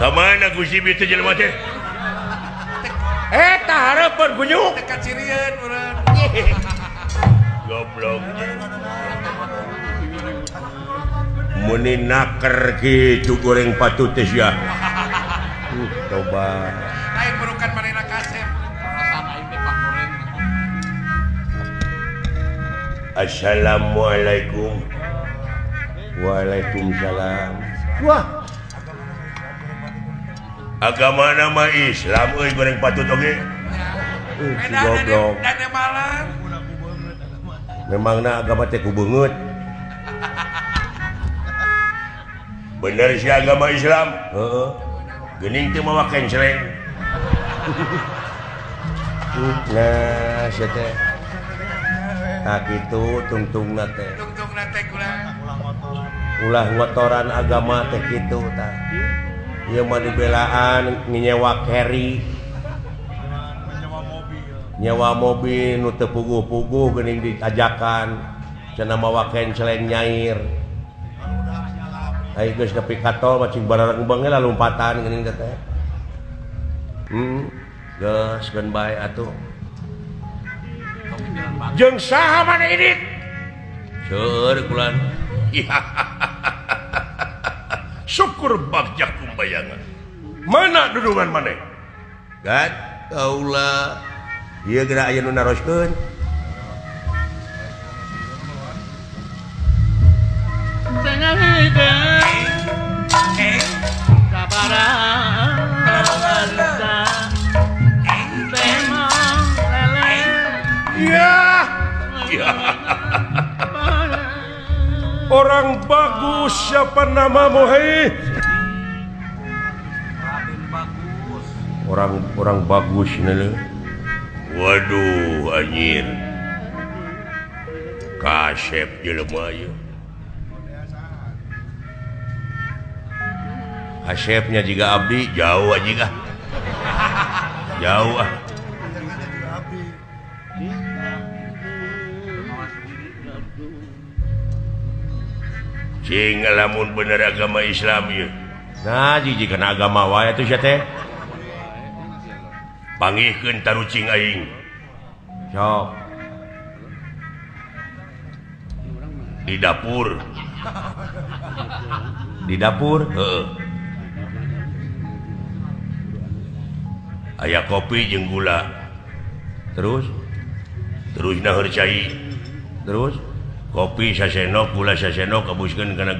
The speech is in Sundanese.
Kamana Gusti itu jelema teh? Eta hareupeun gunyuk. Dekat Cirian urang. Goblok. Muni naker kitu goreng patut teh sia. Coba. Lain berukan manehna kasep. Sama ini Pak Goreng. Assalamualaikum. Waalaikumsalam. Wah. Agama nama Islam euy goreng patut oge. Si goblok. Dan malam. Memangna agama teh ku beungeut. Bener si agama Islam. Heeh. Geuning teu mawa kenceleng. Nah, sia teh. Tah kitu tungtungna teh. Tungtungna teh Ulah ngotoran agama teh kitu tah. Ieu mah dibelaan nyewa carry. Nyewa mobil nu teu puguh-puguh geuning diajakan cenah mawa kenceleng nyair. Ai geus nepi ka tol macing barareng beung lah lompatan geuning teh. Geus keun bae atuh. Jeung saha maneh ini? Seueur kulan. Syukur bagja kumbayangan. Mana dudungan maneh? Gad kaula. Ieu geura aya nu naroskeun. Orang bagus siapa namamu hei? Orang bagus nih. Waduh anjir. Kasep jelema ieu. Kasepnya juga abdi jauh aja. Jauh ah. Cing lamun bener agama Islam ya. Nah jijikeun agama wae atuh sia teh. Panggihkeun tarucing aing. Sok. Di dapur. Di dapur? Heeh. Aya kopi jeung gula. Terus naeur cai. Terus kopi sasendok, gula sasendok, kabuskeun kana